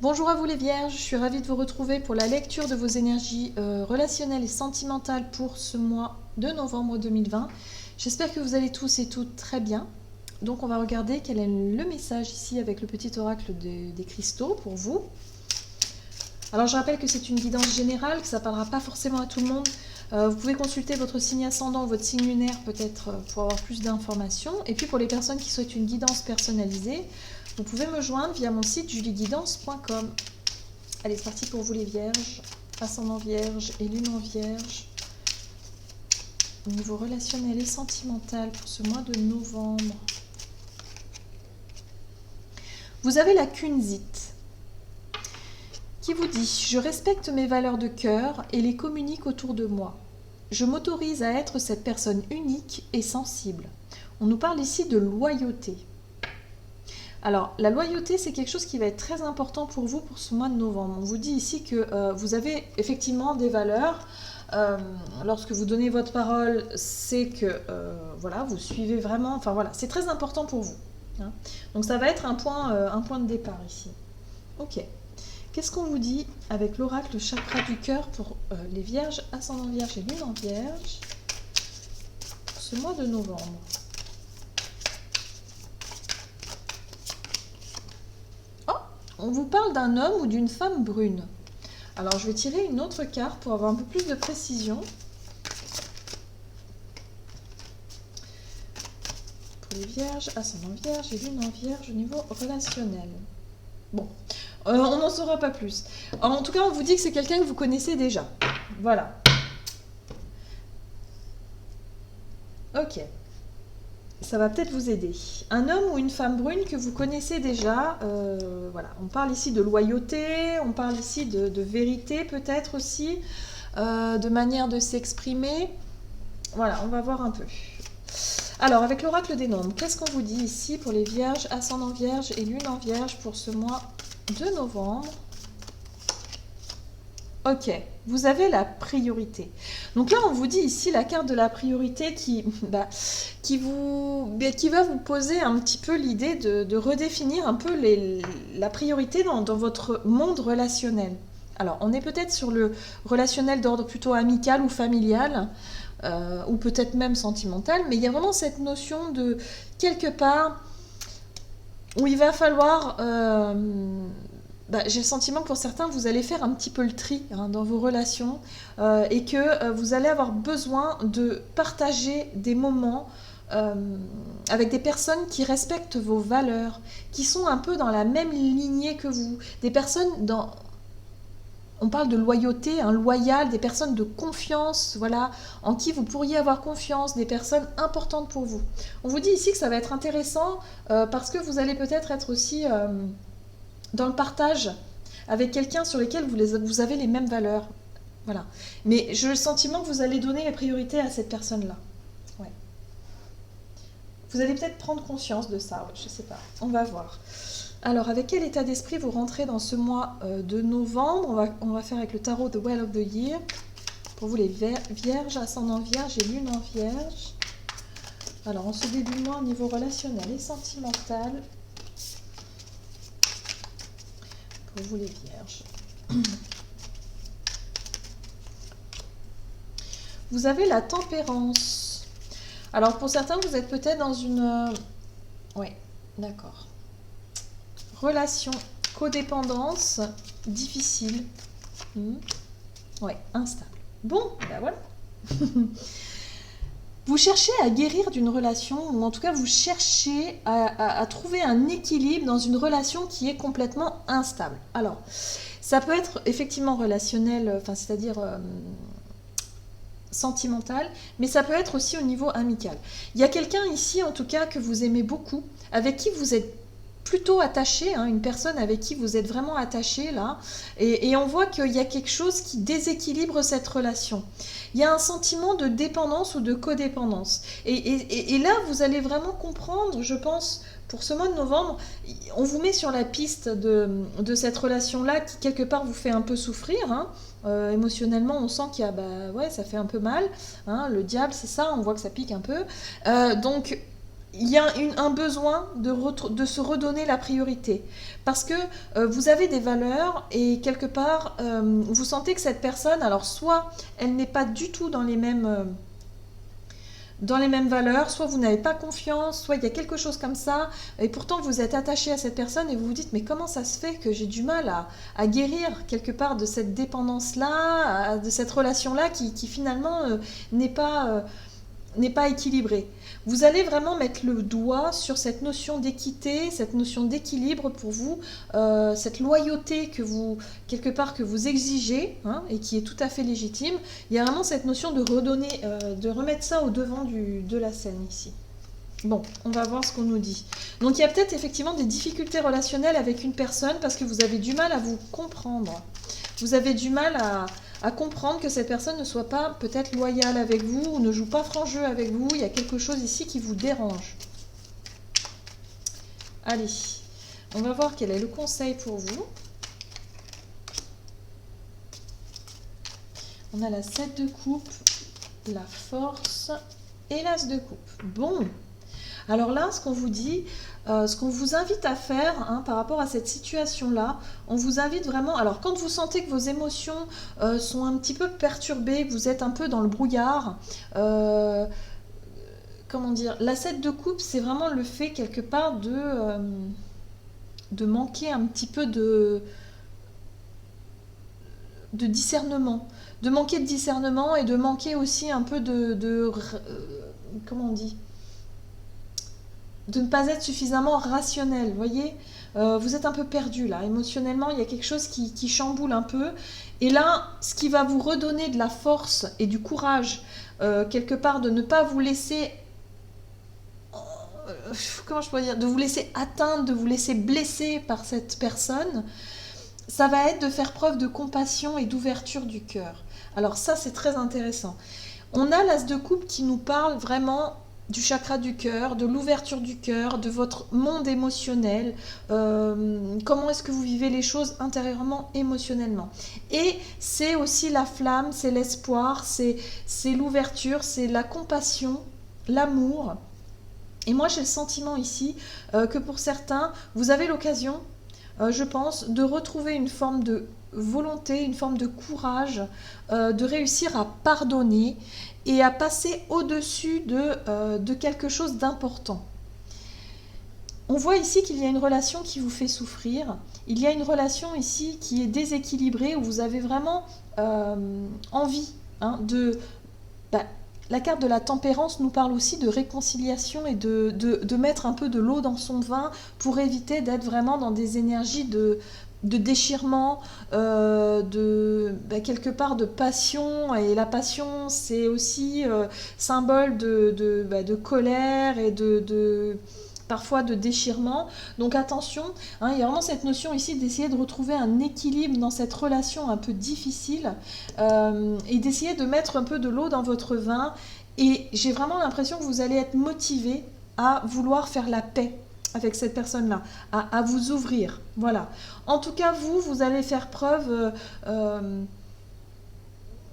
Bonjour à vous les vierges, je suis ravie de vous retrouver pour la lecture de vos énergies relationnelles et sentimentales pour ce mois de novembre 2020. J'espère que vous allez tous et toutes très bien. Donc on va regarder quel est le message ici avec le petit oracle des cristaux pour vous. Alors je rappelle que c'est une guidance générale, que ça ne parlera pas forcément à tout le monde. Vous pouvez consulter votre signe ascendant, votre signe lunaire peut-être pour avoir plus d'informations. Et puis pour les personnes qui souhaitent une guidance personnalisée, vous pouvez me joindre via mon site julieguidance.com. Allez, c'est parti pour vous les vierges, ascendant vierge et lune en vierge. Au niveau relationnel et sentimental pour ce mois de novembre. Vous avez la Kunzite qui vous dit « Je respecte mes valeurs de cœur et les communique autour de moi. Je m'autorise à être cette personne unique et sensible. » On nous parle ici de loyauté. Alors, la loyauté, c'est quelque chose qui va être très important pour vous pour ce mois de novembre. On vous dit ici que vous avez effectivement des valeurs. Lorsque vous donnez votre parole, c'est que voilà, vous suivez vraiment. Enfin voilà, c'est très important pour vous. Hein. Donc ça va être un point de départ ici. Ok. Qu'est-ce qu'on vous dit avec l'oracle chakra du cœur pour les vierges, ascendant vierge et lune en vierge pour ce mois de novembre? On vous parle d'un homme ou d'une femme brune. Alors, je vais tirer une autre carte pour avoir un peu plus de précision. Pour les vierges, ascendant vierge et lune en vierge au niveau relationnel. Bon, on n'en saura pas plus. En tout cas, on vous dit que c'est quelqu'un que vous connaissez déjà. Voilà. Ok. Ça va peut-être vous aider. Un homme ou une femme brune que vous connaissez déjà, voilà. On parle ici de loyauté, on parle ici de vérité peut-être aussi, de manière de s'exprimer. Voilà, on va voir un peu. Alors, avec l'oracle des nombres, qu'est-ce qu'on vous dit ici pour les vierges, ascendant vierge et lune en vierge pour ce mois de novembre? Ok, vous avez la priorité. Donc là, on vous dit ici la carte de la priorité qui va vous poser un petit peu l'idée de redéfinir un peu la priorité dans votre monde relationnel. Alors, on est peut-être sur le relationnel d'ordre plutôt amical ou familial, ou peut-être même sentimental, mais il y a vraiment cette notion de quelque part où il va falloir... j'ai le sentiment que pour certains, vous allez faire un petit peu le tri dans vos relations et que vous allez avoir besoin de partager des moments avec des personnes qui respectent vos valeurs, qui sont un peu dans la même lignée que vous. Des personnes dans... On parle de loyauté, loyal, des personnes de confiance, voilà, en qui vous pourriez avoir confiance, des personnes importantes pour vous. On vous dit ici que ça va être intéressant parce que vous allez peut-être être aussi... dans le partage avec quelqu'un sur lequel vous avez les mêmes valeurs. Voilà. Mais j'ai le sentiment que vous allez donner la priorité à cette personne-là. Ouais. Vous allez peut-être prendre conscience de ça, ouais, je ne sais pas. On va voir. Alors, avec quel état d'esprit vous rentrez dans ce mois de novembre? On va faire avec le tarot The Well of the Year. Pour vous les vierges, ascendant vierge et lune en vierge. Alors, en ce début de mois, au niveau relationnel et sentimental, pour vous les vierges. Vous avez la tempérance. Alors pour certains, vous êtes peut-être dans une... Oui, d'accord. Relation, codépendance, difficile. Oui, instable. Bon, ben voilà. Vous cherchez à guérir d'une relation, ou en tout cas vous cherchez à trouver un équilibre dans une relation qui est complètement instable. Alors, ça peut être effectivement relationnel, c'est-à-dire sentimental, mais ça peut être aussi au niveau amical. Il y a quelqu'un ici, en tout cas, que vous aimez beaucoup, avec qui vous êtes plutôt attaché, une personne avec qui vous êtes vraiment attaché là, et on voit qu'il y a quelque chose qui déséquilibre cette relation. Il y a un sentiment de dépendance ou de codépendance. Et là, vous allez vraiment comprendre, je pense, pour ce mois de novembre, on vous met sur la piste de cette relation-là qui, quelque part, vous fait un peu souffrir. Émotionnellement, on sent qu'il y a, ça fait un peu mal. Le diable, c'est ça, on voit que ça pique un peu. Donc, il y a un besoin de se redonner la priorité. Parce que vous avez des valeurs et quelque part, vous sentez que cette personne, alors soit elle n'est pas du tout dans les mêmes valeurs, soit vous n'avez pas confiance, soit il y a quelque chose comme ça, et pourtant vous êtes attaché à cette personne et vous vous dites mais comment ça se fait que j'ai du mal à guérir quelque part de cette dépendance-là, de cette relation-là qui finalement n'est pas équilibrée. Vous allez vraiment mettre le doigt sur cette notion d'équité, cette notion d'équilibre pour vous, cette loyauté que vous, quelque part, que vous exigez, hein, et qui est tout à fait légitime. Il y a vraiment cette notion de redonner, de remettre ça au devant de la scène ici. Bon, on va voir ce qu'on nous dit. Donc il y a peut-être effectivement des difficultés relationnelles avec une personne parce que vous avez du mal à vous comprendre. Vous avez du mal à comprendre que cette personne ne soit pas peut-être loyale avec vous ou ne joue pas franc jeu avec vous. Il y a quelque chose ici qui vous dérange. Allez, on va voir quel est le conseil pour vous. On a la 7 de coupe, la force et l'as de coupe. Bon, alors là, ce qu'on vous dit, ce qu'on vous invite à faire, hein, par rapport à cette situation-là, on vous invite vraiment... Alors, quand vous sentez que vos émotions sont un petit peu perturbées, que vous êtes un peu dans le brouillard, comment dire, la 7 de coupe, c'est vraiment le fait, quelque part, de manquer un petit peu de discernement. De manquer de discernement et de manquer aussi un peu comment on dit, de ne pas être suffisamment rationnel, vous voyez, vous êtes un peu perdu là, émotionnellement, il y a quelque chose qui chamboule un peu, et là, ce qui va vous redonner de la force et du courage, quelque part, de ne pas vous laisser, comment je pourrais dire, de vous laisser atteindre, de vous laisser blesser par cette personne, ça va être de faire preuve de compassion et d'ouverture du cœur. Alors ça, c'est très intéressant. On a l'as de coupe qui nous parle vraiment du chakra du cœur, de l'ouverture du cœur, de votre monde émotionnel, comment est-ce que vous vivez les choses intérieurement, émotionnellement. Et c'est aussi la flamme, c'est l'espoir, c'est l'ouverture, c'est la compassion, l'amour. Et moi j'ai le sentiment ici que pour certains, vous avez l'occasion, je pense, de retrouver une forme de volonté, une forme de courage, de réussir à pardonner et à passer au-dessus de quelque chose d'important. On voit ici qu'il y a une relation qui vous fait souffrir, il y a une relation ici qui est déséquilibrée, où vous avez vraiment envie, hein, la carte de la tempérance nous parle aussi de réconciliation et de mettre un peu de l'eau dans son vin pour éviter d'être vraiment dans des énergies de déchirement, quelque part de passion. Et la passion, c'est aussi symbole de colère et parfois de déchirement. Donc attention, hein, il y a vraiment cette notion ici d'essayer de retrouver un équilibre dans cette relation un peu difficile, et d'essayer de mettre un peu de l'eau dans votre vin. Et j'ai vraiment l'impression que vous allez être motivé à vouloir faire la paix avec cette personne-là, à vous ouvrir. Voilà. En tout cas, vous allez faire preuve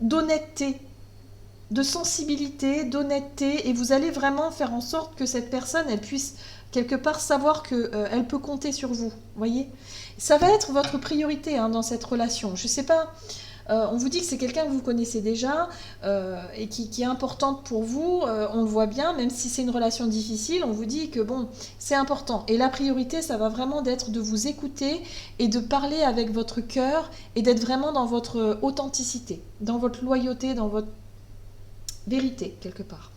d'honnêteté, de sensibilité, d'honnêteté, et vous allez vraiment faire en sorte que cette personne, elle puisse quelque part savoir qu'elle peut compter sur vous, voyez. Ça va être votre priorité, hein, dans cette relation. Je ne sais pas, on vous dit que c'est quelqu'un que vous connaissez déjà, et qui est importante pour vous, on le voit bien, même si c'est une relation difficile, on vous dit que bon, c'est important. Et la priorité, ça va vraiment d'être de vous écouter et de parler avec votre cœur et d'être vraiment dans votre authenticité, dans votre loyauté, dans votre vérité, quelque part.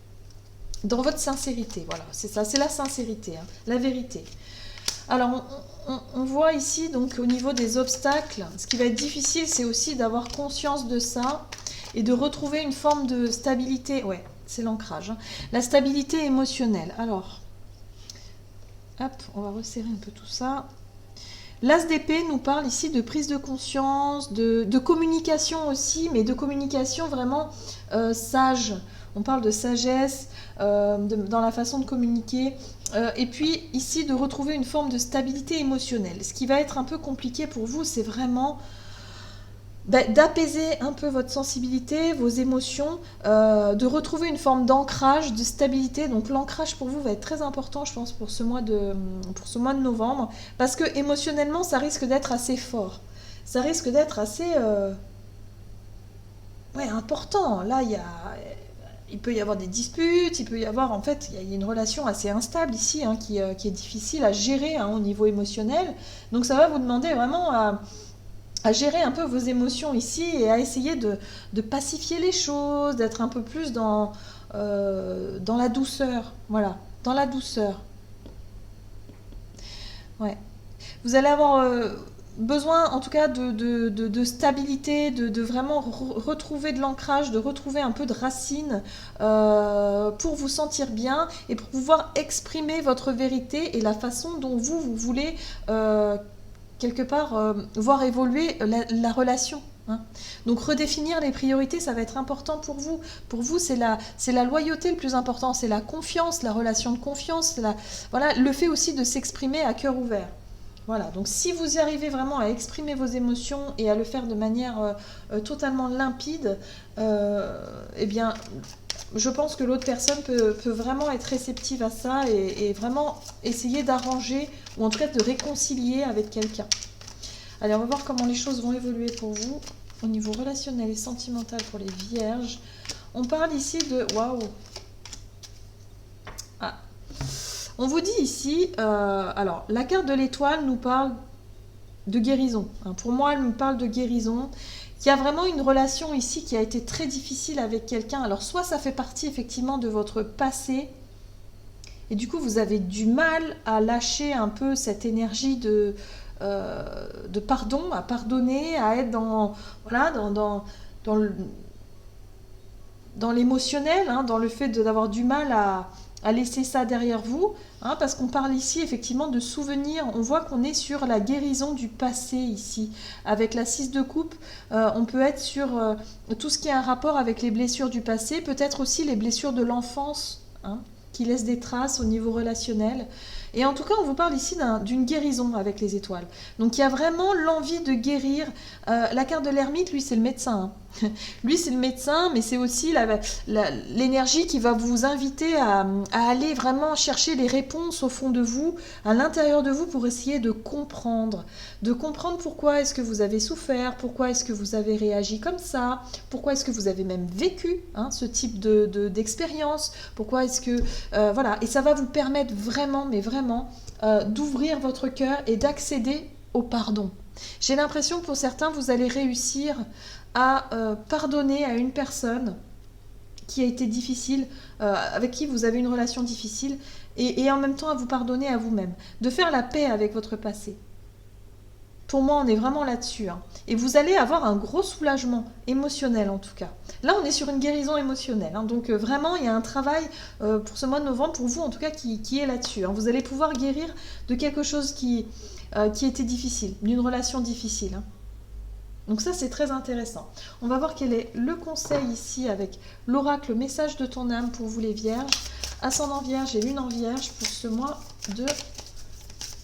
Dans votre sincérité, voilà, c'est ça, c'est la sincérité, hein, la vérité. Alors, on voit ici, donc, au niveau des obstacles, ce qui va être difficile, c'est aussi d'avoir conscience de ça et de retrouver une forme de stabilité. Ouais, c'est l'ancrage, hein, la stabilité émotionnelle. Alors, hop, on va resserrer un peu tout ça. L'as d'épée nous parle ici de prise de conscience, de communication aussi, mais de communication vraiment sage. On parle de sagesse dans la façon de communiquer. Et puis ici, de retrouver une forme de stabilité émotionnelle. Ce qui va être un peu compliqué pour vous, c'est vraiment d'apaiser un peu votre sensibilité, vos émotions, de retrouver une forme d'ancrage, de stabilité. Donc l'ancrage pour vous va être très important, je pense, pour ce mois de novembre, parce que émotionnellement, ça risque d'être assez fort. Ça risque d'être assez ouais, important. Là, il peut y avoir des disputes, il peut y avoir, en fait, il y a une relation assez instable ici, hein, qui est difficile à gérer, hein, au niveau émotionnel. Donc ça va vous demander vraiment à gérer un peu vos émotions ici et à essayer de pacifier les choses, d'être un peu plus dans la douceur. Voilà, dans la douceur. Ouais. Vous allez avoir besoin, en tout cas, de stabilité, de vraiment retrouver de l'ancrage, de retrouver un peu de racine pour vous sentir bien et pour pouvoir exprimer votre vérité et la façon dont vous voulez quelque part voir évoluer la relation. Hein. Donc redéfinir les priorités, ça va être important pour vous. Pour vous, c'est la loyauté le plus important, c'est la confiance, la relation de confiance, voilà, le fait aussi de s'exprimer à cœur ouvert. Voilà, donc si vous y arrivez vraiment à exprimer vos émotions et à le faire de manière totalement limpide, eh bien, je pense que l'autre personne peut vraiment être réceptive à ça et vraiment essayer d'arranger ou en tout cas de réconcilier avec quelqu'un. Allez, on va voir comment les choses vont évoluer pour vous au niveau relationnel et sentimental pour les vierges. On parle ici de... Waouh! Ah. On vous dit ici... alors, la carte de l'étoile nous parle de guérison. Hein. Pour moi, elle me parle de guérison. Il y a vraiment une relation ici qui a été très difficile avec quelqu'un. Alors, soit ça fait partie effectivement de votre passé, et du coup, vous avez du mal à lâcher un peu cette énergie de pardon, à pardonner, à être voilà, dans l'émotionnel, hein, dans le fait d'avoir du mal à laisser ça derrière vous, hein, parce qu'on parle ici effectivement de souvenirs. On voit qu'on est sur la guérison du passé ici. Avec la 6 de coupe, on peut être sur tout ce qui a un rapport avec les blessures du passé, peut-être aussi les blessures de l'enfance, hein, qui laissent des traces au niveau relationnel. Et en tout cas, on vous parle ici d'une guérison avec les étoiles. Donc il y a vraiment l'envie de guérir. La carte de l'ermite, lui, c'est le médecin. Hein. Lui, c'est le médecin, mais c'est aussi l'énergie qui va vous inviter à aller vraiment chercher les réponses au fond de vous, à l'intérieur de vous, pour essayer de comprendre. De comprendre pourquoi est-ce que vous avez souffert, pourquoi est-ce que vous avez réagi comme ça, pourquoi est-ce que vous avez même vécu, hein, ce type d'expérience, pourquoi est-ce que... voilà, et ça va vous permettre vraiment, mais vraiment, d'ouvrir votre cœur et d'accéder au pardon. J'ai l'impression que pour certains, vous allez réussir à pardonner à une personne qui a été difficile, avec qui vous avez une relation difficile, et en même temps à vous pardonner à vous-même, de faire la paix avec votre passé. Pour moi, on est vraiment là-dessus. Hein. Et vous allez avoir un gros soulagement émotionnel, en tout cas. Là, on est sur une guérison émotionnelle. Hein. Donc, vraiment, il y a un travail pour ce mois de novembre, pour vous, en tout cas, qui est là-dessus. Hein. Vous allez pouvoir guérir de quelque chose qui était difficile, d'une relation difficile. Hein. Donc ça, c'est très intéressant. On va voir quel est le conseil ici avec l'oracle, message de ton âme pour vous les vierges. Ascendant vierge et lune en vierge pour ce mois de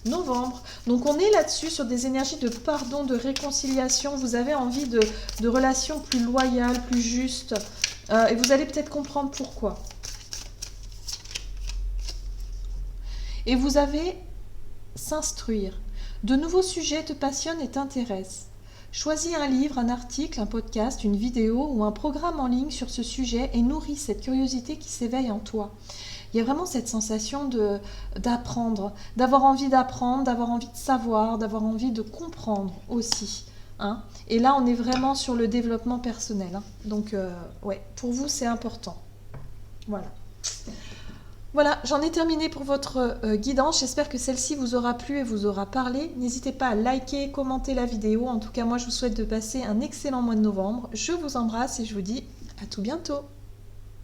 novembre. Donc on est là-dessus sur des énergies de pardon, de réconciliation. Vous avez envie de relations plus loyales, plus justes. Et vous allez peut-être comprendre pourquoi. Et vous avez s'instruire. De nouveaux sujets te passionnent et t'intéressent. Choisis un livre, un article, un podcast, une vidéo ou un programme en ligne sur ce sujet et nourris cette curiosité qui s'éveille en toi. Il y a vraiment cette sensation d'apprendre, d'avoir envie d'apprendre, d'avoir envie de savoir, d'avoir envie de comprendre aussi. Hein. Et là, on est vraiment sur le développement personnel. Hein. Donc, ouais, pour vous, c'est important. Voilà. Voilà, j'en ai terminé pour votre guidance. J'espère que celle-ci vous aura plu et vous aura parlé. N'hésitez pas à liker, commenter la vidéo. En tout cas, moi, je vous souhaite de passer un excellent mois de novembre. Je vous embrasse et je vous dis à tout bientôt.